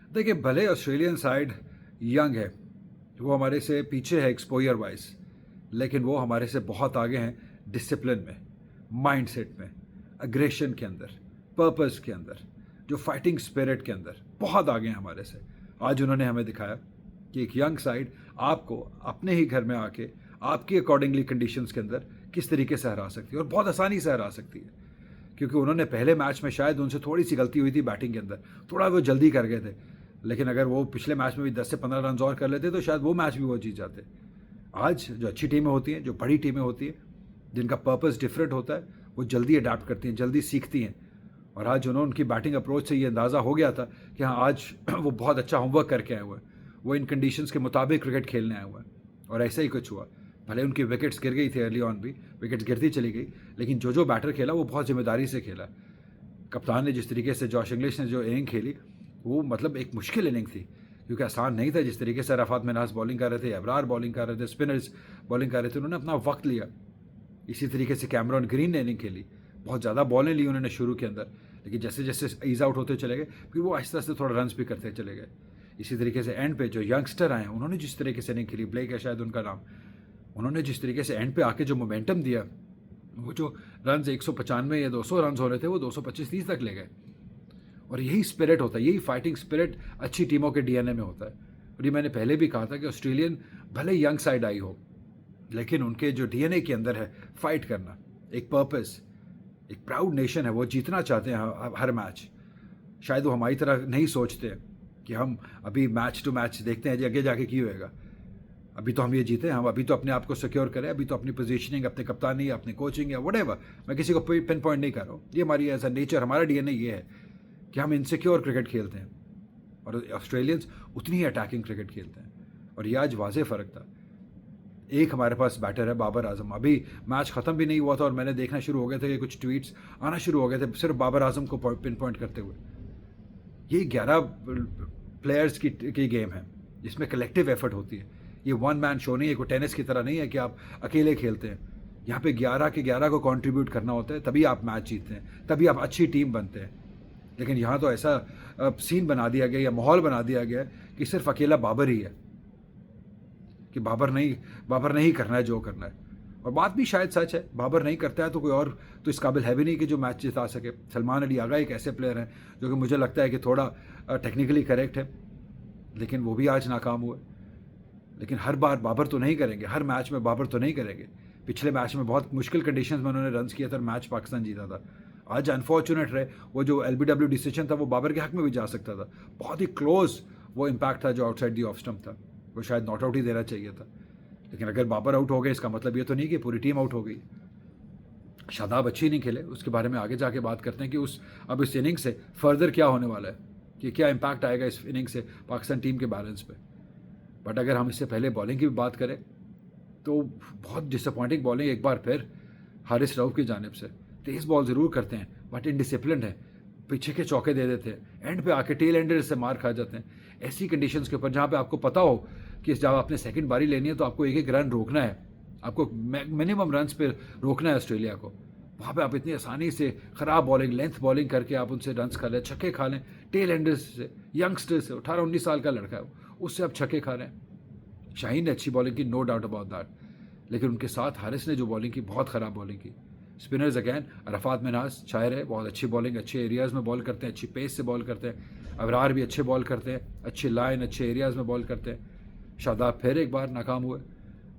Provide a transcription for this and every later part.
देखिए, भले Australian side young है, वो हमारे से पीछे है एक्सपोजर वाइज, लेकिन वो हमारे से बहुत आगे हैं डिसिप्लिन में, माइंडसेट में, अग्रेशन के अंदर, पर्पस के अंदर, जो फाइटिंग स्पिरिट के अंदर बहुत आगे हैं हमारे से। आज उन्होंने हमें दिखाया कि एक यंग साइड आपको अपने ही घर में आके आपकी अकॉर्डिंगली कंडीशंस के अंदर किस तरीके से हरा सकती है, और बहुत आसानी से हरा सकती है। क्योंकि उन्होंने पहले मैच में शायद उनसे थोड़ी सी गलती हुई थी बैटिंग के अंदर, थोड़ा वो जल्दी कर गए थे, लेकिन अगर वो पिछले मैच में भी 10 से 15 रन और कर लेते तो शायद वो मैच भी वो जीत जाते। आज जो अच्छी टीमें होती हैं, जो बड़ी टीमें होती हैं, जिनका पर्पस डिफरेंट होता है, वो जल्दी अडाप्ट करती हैं, जल्दी सीखती हैं। और आज उन्होंने उनकी बैटिंग अप्रोच से ये अंदाज़ा हो गया था कि हाँ, आज वो बहुत अच्छा होमवर्क करके आए हुए हैं, वो इन कंडीशंस के मुताबिक क्रिकेट खेलने आए हुए हैं। और ऐसा ही कुछ हुआ। भले उनकी विकेट्स गिर गई थी अर्ली ऑन भी, विकेट्स गिरती चली गई, लेकिन जो बैटर खेला वो बहुत जिम्मेदारी से खेला। कप्तान ने जिस तरीके से, जॉश इंग्लिश ने जो इनिंग खेली, वो मतलब एक मुश्किल इनिंग थी, क्योंकि आसान नहीं था। जिस तरीके से अराफात मिन्हास बॉलिंग कर रहे थे, अबरार बॉलिंग कर रहे थे, स्पिनर्स बॉलिंग कर रहे थे, उन्होंने अपना वक्त लिया। इसी तरीके से कैमरॉन ग्रीन ने इनिंग खेली, बहुत ज़्यादा बॉलें ली उन्होंने शुरू के अंदर, लेकिन जैसे जैसे ईज आउट होते चले गए, फिर वो आहिस्ता आहिस्ता थोड़ा रन्स भी करते चले गए। इसी तरीके से एंड पे जो यंगस्टर आए हैं, उन्होंने जिस तरीके से इनिंग खेली, ब्लेक है शायद उनका नाम, उन्होंने जिस तरीके से एंड पे आके जो मोमेंटम दिया, वो जो रन 195 या 200 रन हो रहे थे, वो 225-30 तक ले गए। और यही स्पिरिट होता है, यही फाइटिंग स्पिरिट अच्छी टीमों के डीएनए में होता है। और ये मैंने पहले भी कहा था कि ऑस्ट्रेलियन भले यंग साइड आई हो, लेकिन उनके जो डीएनए के अंदर है फाइट करना, एक पर्पस, एक प्राउड नेशन है, वो जीतना चाहते हैं हर मैच। शायद वो हमारी तरह नहीं सोचते कि हम अभी मैच टू मैच देखते हैं जी आगे जाके की होएगा, अभी तो हम ये जीते, हम अभी तो अपने आप को सिक्योर करें, अभी तो अपनी पोजीशनिंग, अपने कप्तानी, अपनी कोचिंग या व्हाटएवर, मैं किसी को पिन पॉइंट नहीं कर रहा हूँ। ये हमारी एज अ नेचर, हमारा डीएनए ये है कि हम इनसिक्योर क्रिकेट खेलते हैं, और ऑस्ट्रेलियंस उतनी ही अटैकिंग क्रिकेट खेलते हैं। और ये आज वाज़ेह फ़र्क था। एक हमारे पास बैटर है बाबर आजम, अभी मैच ख़त्म भी नहीं हुआ था और मैंने देखना शुरू हो गया था कि कुछ ट्वीट्स आना शुरू हो गए थे सिर्फ बाबर आजम को पिन पॉइंट करते हुए। ये 11 प्लेयर्स की गेम है, जिसमें कलेक्टिव एफर्ट होती है। ये वन मैन शो नहीं है, कोई टेनिस की तरह नहीं है कि आप अकेले खेलते हैं। यहाँ पे 11 के 11 को कंट्रीब्यूट करना होता है, तभी आप मैच जीतते हैं, तभी आप अच्छी टीम बनते हैं। लेकिन यहाँ तो ऐसा सीन बना दिया गया या माहौल बना दिया गया कि सिर्फ अकेला बाबर ही है, कि बाबर ने ही करना है जो करना है। और बात भी शायद सच है, बाबर नहीं करता है तो कोई और तो इस काबिल है भी नहीं कि जो मैच जिता सके। सलमान अली आगा एक ऐसे प्लेयर हैं जो कि मुझे लगता है कि थोड़ा टेक्निकली करेक्ट है, लेकिन वो भी आज नाकाम हुए। लेकिन हर बार बाबर तो नहीं करेंगे, हर मैच में बाबर तो नहीं करेंगे। पिछले मैच में बहुत मुश्किल कंडीशंस में उन्होंने रन्स किया था और मैच पाकिस्तान जीता था। आज अनफॉर्चुनेट रहे, वो जो एलबीडब्ल्यू डिसीजन था वो बाबर के हक में भी जा सकता था, बहुत ही क्लोज वो इम्पैक्ट था जो आउटसाइड दी ऑफ स्टंप था, वो शायद नॉट आउट ही देना चाहिए था। लेकिन अगर बाबर आउट हो गए, इसका मतलब ये तो नहीं कि पूरी टीम आउट हो गई। शादाब अच्छी नहीं खेले, उसके बारे में आगे जाके बात करते हैं कि अब इस इनिंग से फर्दर क्या होने वाला है, कि क्या इम्पैक्ट आएगा इस इनिंग से पाकिस्तान टीम के बैलेंस पे। बट अगर हम इससे पहले बॉलिंग की भी बात करें तो बहुत डिसअपॉइंटिंग बॉलिंग एक बार फिर हारिस रऊफ की जानिब से। तेज़ बॉल ज़रूर करते हैं बट इनडिसिप्लिन है, पीछे के चौके दे देते हैं, एंड पे आके टेल एंडर से मार खा जाते हैं। ऐसी कंडीशंस के ऊपर जहाँ पे आपको पता हो कि जब आपने सेकंड बारी लेनी है तो आपको एक एक रन रोकना है, आपको मिनिमम रन्स पे रोकना है ऑस्ट्रेलिया को, वहाँ पे आप इतनी आसानी से ख़राब बॉलिंग, लेंथ बॉलिंग करके आप उनसे रन्स खा लें, छक्के खा लें, टेल एंडर्स से, यंगस्टर्स से, 18-19 साल का लड़का है उससे आप छक्के खा रहे हैं। शाहीन ने अच्छी बॉलिंग की, नो डाउट अबाउट दैट, लेकिन उनके साथ हारिस ने जो बॉलिंग की, बहुत ख़राब बॉलिंग की। स्पिनर्स अगैन अराफात मिन्हास शायर है, बहुत अच्छी बॉलिंग, अच्छे एरियाज़ में बॉल करते हैं, अच्छी पेस से बॉल करते हैं। अबरार भी अच्छे बॉल करते हैं, अच्छी लाइन, अच्छे एरियाज़ में बॉल करते हैं। शादाब फिर एक बार नाकाम हुए,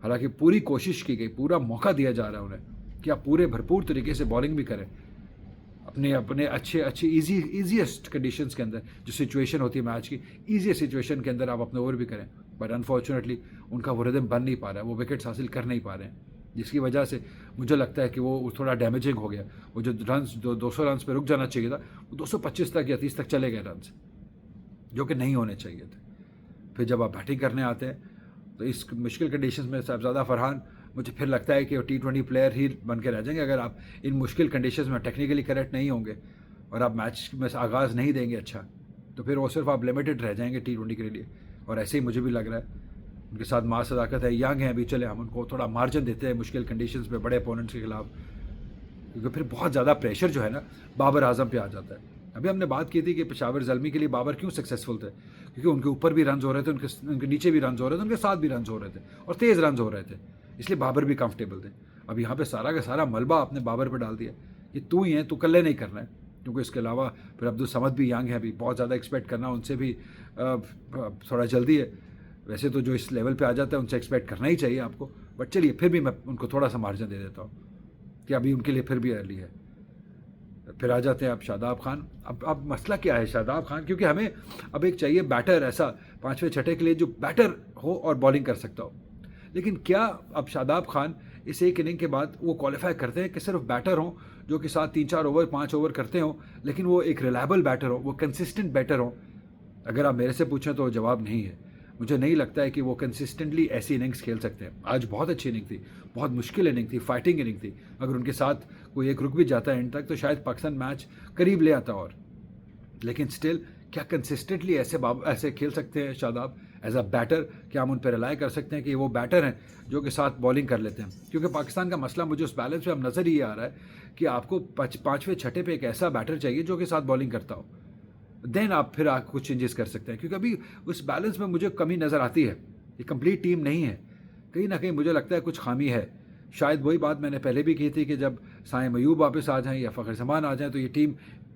हालांकि पूरी कोशिश की गई, पूरा मौका दिया जा रहा है उन्हें कि आप पूरे भरपूर तरीके से बॉलिंग भी करें, अपने अच्छे ईजीएस्ट कंडीशंस के अंदर, जो सिचुएशन होती है मैच की, ईजीएस्ट सिचुएशन के अंदर आप अपने ओवर भी करें। बट अनफॉर्चुनेटली उनका वो रिदम बन नहीं पा रहा है, वो विकेट्स हासिल कर नहीं पा रहे हैं, जिसकी वजह से मुझे लगता है कि वो थोड़ा डैमेजिंग हो गया। वो जो रन्स 200 रन्स पे रुक जाना चाहिए था, वो 225 तक या 30 तक चले गए रन्स, जो कि नहीं होने चाहिए थे। फिर जब आप बैटिंग करने आते हैं तो इस मुश्किल कंडीशंस में साहबजादा फरहान, मुझे फिर लगता है कि वो T20 प्लेयर ही बन के रह जाएंगे अगर आप इन मुश्किल कंडीशंस में टेक्निकली करेक्ट नहीं होंगे और आप मैच में आगाज़ नहीं देंगे अच्छा, तो फिर वो सिर्फ आप लिमिटेड रह जाएंगे T20 के लिए। और ऐसे ही मुझे भी लग रहा है, उनके साथ माँ सदाकत है, यंग हैं अभी, चले हम उनको थोड़ा मार्जिन देते हैं मुश्किल कंडीशंस में बड़े अपोनेंट्स के खिलाफ, क्योंकि फिर बहुत ज़्यादा प्रेशर जो है ना बाबर आजम पे आ जाता है। अभी हमने बात की थी कि पेशावर ज़ल्मी के लिए बाबर क्यों सक्सेसफुल थे, क्योंकि उनके ऊपर भी रन हो रहे थे, उनके नीचे भी रन हो रहे थे, उनके साथ भी रन हो रहे थे और तेज़ रन हो रहे थे, इसलिए बाबर भी कंफर्टेबल थे। अब यहाँ पे सारा का सारा मलबा आपने बाबर पर डाल दिया कि तू ही है, तू कल्ले नहीं करना है, क्योंकि इसके अलावा फिर अब्दुल समद भी यंग है, अभी बहुत ज़्यादा एक्सपेक्ट करना उनसे भी थोड़ा जल्दी है। वैसे तो जो इस लेवल पे आ जाता है उनसे एक्सपेक्ट करना ही चाहिए आपको, बट चलिए फिर भी मैं उनको थोड़ा सा मार्जिन दे देता हूँ कि अभी उनके लिए फिर भी अर्ली है। फिर आ जाते हैं आप शादाब खान। अब मसला क्या है शादाब खान, क्योंकि हमें अब एक चाहिए बैटर ऐसा पाँचवें छठे के लिए जो बैटर हो और बॉलिंग कर सकता हो। लेकिन क्या अब शादाब खान इस एक इनिंग के बाद वो क्वालिफाई करते हैं कि सिर्फ बैटर हों जो कि 7-3-4 ओवर 5 ओवर करते हों, लेकिन वो एक रिलायबल बैटर हो, वो कंसिस्टेंट बैटर हो? अगर आप मेरे से पूछें तो जवाब नहीं है। मुझे नहीं लगता है कि वो कंसिस्टेंटली ऐसी इनिंग्स खेल सकते हैं। आज बहुत अच्छी इनिंग थी, बहुत मुश्किल इनिंग थी, फाइटिंग इनिंग थी। अगर उनके साथ कोई एक रुक भी जाता है एंड तक तो शायद पाकिस्तान मैच करीब ले आता। और लेकिन स्टिल क्या कंसिस्टेंटली ऐसे खेल सकते हैं शादाब एज अ बैटर? क्या हम उन पर रिलाई कर सकते हैं कि वो बैटर हैं जो कि साथ बॉलिंग कर लेते हैं? क्योंकि पाकिस्तान का मसला मुझे उस बैलेंस पे अब नज़र ये आ रहा है कि आपको पाँचवें छठे पे एक ऐसा बैटर चाहिए जो कि साथ बॉलिंग करता हो, देन आप फिर कुछ चेंजेस कर सकते हैं। क्योंकि अभी उस बैलेंस में मुझे कमी नज़र आती है। ये कंप्लीट टीम नहीं है, कहीं ना कहीं मुझे लगता है कुछ खामी है। शायद वही बात मैंने पहले भी की थी कि जब साइम अयूब वापस आ जाएं या फ़खर जमान आ जाएं तो ये टीम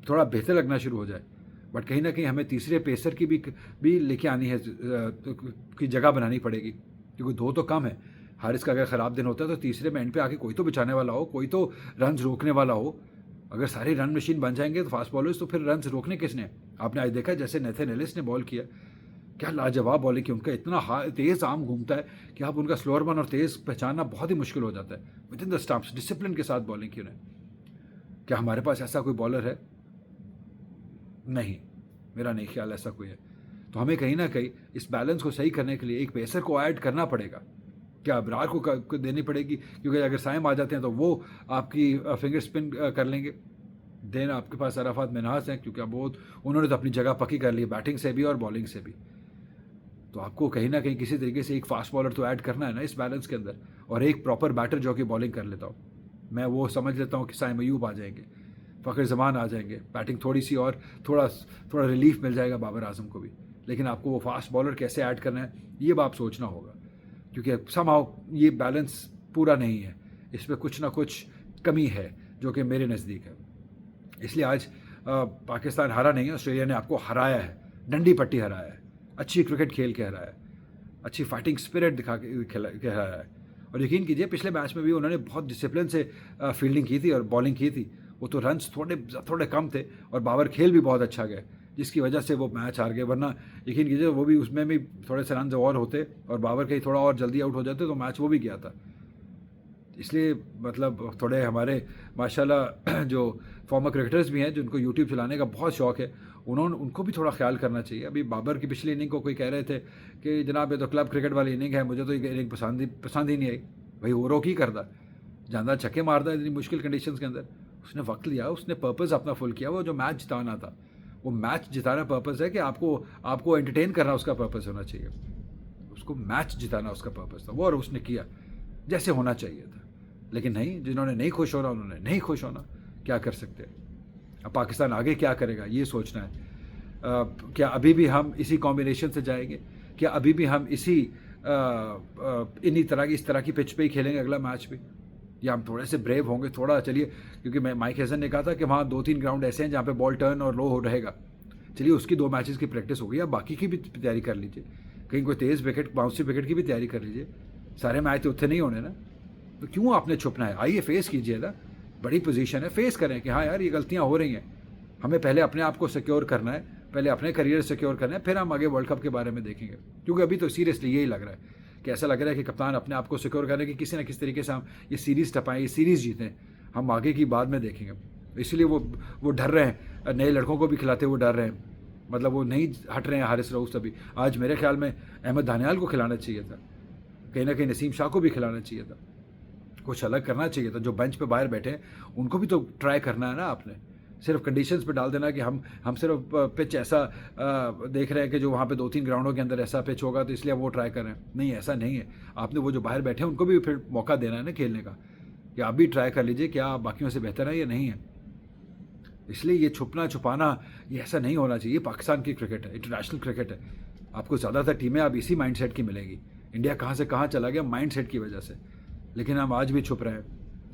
थोड़ा बेहतर लगना शुरू हो जाए। बट कहीं ना कहीं हमें तीसरे पेसर की भी लेके आनी है, की जगह बनानी पड़ेगी, क्योंकि दो तो कम है। हारिस का अगर ख़राब दिन होता है तो तीसरे में एंड पे आके कोई तो बचाने वाला हो, कोई तो रन रोकने वाला हो। अगर सारे रन मशीन बन जाएंगे तो फास्ट बॉलर्स, तो फिर रन रोकने किसने? आपने आज देखा जैसे नेथन एलिस ने बॉल किया, क्या लाजवाब बॉलिंग की। उनका इतना तेज़ आर्म घूमता है कि आप उनका स्लोअर बन और तेज़ पहचानना बहुत ही मुश्किल हो जाता है। With in the stumps discipline के साथ बॉलिंग की उन्हें। क्या हमारे पास ऐसा कोई बॉलर है? नहीं, मेरा नहीं ख्याल ऐसा कोई है। तो हमें कहीं ना कहीं इस बैलेंस को सही करने के लिए एक पेसर को ऐड करना पड़ेगा। क्या अबरार को देनी पड़ेगी? क्योंकि अगर साइम आ जाते हैं तो वो आपकी फिंगर स्पिन कर लेंगे। देन आपके पास अराफात मिन्हाज हैं, क्योंकि अब उन्होंने तो अपनी जगह पक्की कर ली बैटिंग से भी और बॉलिंग से भी। तो आपको कहीं ना कहीं किसी तरीके से एक फास्ट बॉलर तो ऐड करना है ना इस बैलेंस के अंदर, और एक प्रॉपर बैटर जो कि बॉलिंग कर लेता हूँ। मैं वो समझ लेता हूँ कि साइम अयूब आ जाएंगे, फ़खर जमान आ जाएंगे, बैटिंग थोड़ी सी और थोड़ा रिलीफ मिल जाएगा बाबर आजम को भी। लेकिन आपको वो फास्ट बॉलर कैसे ऐड करना है ये बात सोचना होगा, क्योंकि समहाउ ये बैलेंस पूरा नहीं है, इसमें कुछ ना कुछ कमी है जो कि मेरे नज़दीक है। इसलिए आज पाकिस्तान हारा नहीं है, ऑस्ट्रेलिया ने आपको हराया है, डंडी पट्टी हराया है, अच्छी क्रिकेट खेल के हराया है, अच्छी फाइटिंग स्पिरिट दिखा के हराया है। और यकीन कीजिए पिछले मैच में भी उन्होंने बहुत डिसिप्लिन से फील्डिंग की थी और बॉलिंग की थी। वो तो रन्स थोड़े कम थे और बाबर खेल भी बहुत अच्छा गए, जिसकी वजह से वो मैच हार गए। वरना यकीन कीजिए वो भी उसमें भी थोड़े से रन और होते और बाबर कहीं थोड़ा और जल्दी आउट हो जाते तो मैच वो भी गया था। इसलिए मतलब थोड़े हमारे माशाल्लाह जो फॉर्मर क्रिकेटर्स भी हैं जिनको यूट्यूब चलाने का बहुत शौक़ है, उनको भी थोड़ा ख्याल करना चाहिए। अभी बाबर की पिछली इनिंग को कोई कह रहे थे कि जनाब ये तो क्लब क्रिकेट वाली इनिंग है, मुझे तो ये इनिंग पसंद ही नहीं आई। भाई ओवरों की करता, जानदार छक्के मारता इतनी मुश्किल कंडीशंस के अंदर। उसने वक्त लिया, उसने पर्पज़ अपना फुल किया। वो जो मैच जिताना था, वो मैच जिताना पर्पज़ है कि आपको एंटरटेन करना उसका पर्पज़ होना चाहिए। उसको मैच जिताना उसका पर्पज़ था वो, और उसने किया जैसे होना चाहिए था। लेकिन नहीं, जिन्होंने नहीं खुश होना उन्होंने नहीं खुश होना, क्या कर सकते हैं। अब पाकिस्तान आगे क्या करेगा ये सोचना है। क्या अभी भी हम इसी कॉम्बिनेशन से जाएंगे? क्या अभी भी हम इस तरह की पिच पे ही खेलेंगे अगला मैच भी, या हम थोड़े से ब्रेव होंगे थोड़ा? चलिए, क्योंकि माइक हेसन ने कहा था कि वहाँ 2-3 ग्राउंड ऐसे हैं जहाँ पे बॉल टर्न और लो हो रहेगा। चलिए उसकी 2 मैचेस की प्रैक्टिस हो गई, अब बाकी की भी तैयारी कर लीजिए। कहीं कोई तेज़ विकेट, बाउंसी विकेट की भी तैयारी कर लीजिए। सारे मैच तो उत्थे नहीं होने ना, तो क्यों आपने छुपना है? आइए फेस कीजिए ना, बड़ी पोजीशन है, फेस करें कि हाँ यार ये गलतियाँ हो रही हैं। हमें पहले अपने आप को सिक्योर करना है, पहले अपने करियर सिक्योर करना है, फिर हम आगे वर्ल्ड कप के बारे में देखेंगे। क्योंकि अभी तो सीरियसली यही लग रहा है कि ऐसा लग रहा है कि कप्तान अपने आप को सिक्योर करें कि किसी न किसी तरीके से हम ये सीरीज़ टपाएँ, ये सीरीज़ जीतें। हम आगे की बाद में देखेंगे। इसलिए वो डर रहे हैं, नए लड़कों को भी खिलाते वो डर रहे हैं। मतलब वो नहीं हट रहे हैं हारिस रऊफ से भी। आज मेरे ख्याल में अहमद दानियाल को खिलाना चाहिए था, कहीं ना कहीं नसीम शाह को भी खिलाना चाहिए था, कुछ अलग करना चाहिए था। जो बेंच पे बाहर बैठे हैं उनको भी तो ट्राई करना है ना आपने। सिर्फ कंडीशंस पे डाल देना कि हम सिर्फ पिच ऐसा देख रहे हैं कि जो वहाँ पे 2-3 ग्राउंडों के अंदर ऐसा पिच होगा तो इसलिए वो ट्राई कर रहे हैं। नहीं, ऐसा नहीं है। आपने वो जो बाहर बैठे हैं उनको भी फिर मौका देना है ना खेलने का, कि आप भी ट्राई कर लीजिए क्या आप बाकियों से बेहतर है या नहीं है। इसलिए ये छुपना छुपाना ये ऐसा नहीं होना चाहिए। पाकिस्तान की क्रिकेट है, इंटरनेशनल क्रिकेट है। आपको ज़्यादातर टीमें अब इसी माइंडसेट की मिलेगी। इंडिया कहाँ से कहाँ चला गया माइंडसेट की वजह से। लेकिन हम आज भी छुप रहे हैं,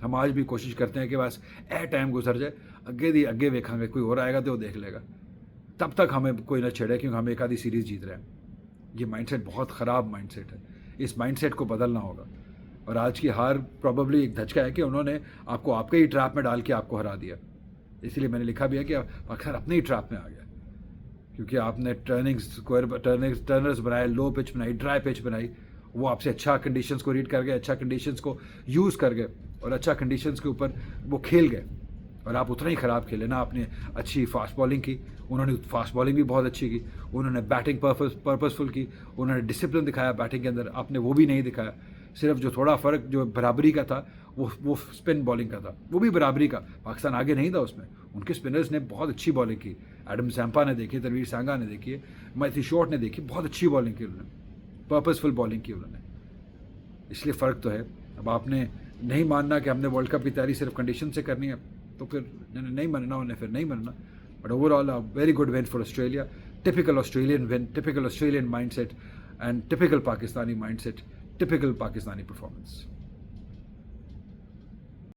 हम आज भी कोशिश करते हैं कि बस टाइम गुजर जाए, अगे वेखांगे, कोई और आएगा तो वो देख लेगा, तब तक हमें कोई ना छेड़े क्योंकि हम एक आधी सीरीज़ जीत रहे हैं। ये माइंडसेट बहुत ख़राब माइंडसेट है, इस माइंडसेट को बदलना होगा। और आज की हार प्रॉबेबली एक धचका है कि उन्होंने आपको आपके ही ट्रैप में डाल के आपको हरा दिया। इसलिए मैंने लिखा भी है कि पाकिस्तान अपने ही ट्रैप में आ गया, क्योंकि आपने टर्नर्स बनाए, लो पिच बनाई, ड्राई पिच बनाई। वो आपसे अच्छा कंडीशंस को रीड कर गए, अच्छा कंडीशंस को यूज़ कर गए और अच्छा कंडीशंस के ऊपर वो खेल गए। और आप उतना ही ख़राब खेले ना। आपने अच्छी फास्ट बॉलिंग की, उन्होंने फास्ट बॉलिंग भी बहुत अच्छी की, उन्होंने बैटिंग पर्पसफुल की, उन्होंने डिसिप्लिन दिखाया बैटिंग के अंदर, आपने वो भी नहीं दिखाया। सिर्फ जो थोड़ा फ़र्क जो बराबरी का था वो स्पिन बॉलिंग का था, वो भी बराबरी का। पाकिस्तान आगे नहीं था उसमें, उनके स्पिनर्स ने बहुत अच्छी बॉलिंग की। एडम जैम्पा ने देखी, तनवीर सांगा ने देखी, मैथ्यू शॉर्ट ने देखी, बहुत अच्छी बॉलिंग की उन्होंने, पर्पसफुल बॉलिंग की उन्होंने। इसलिए फ़र्क तो है। अब आपने नहीं मानना कि हमने वर्ल्ड कप की तैयारी सिर्फ कंडीशन से करनी है, तो फिर नहीं मानना उन्हें, फिर नहीं मानना। But overall a very good win for Australia, typical Australian win, typical Australian mindset and typical Pakistani mindset, typical Pakistani performance.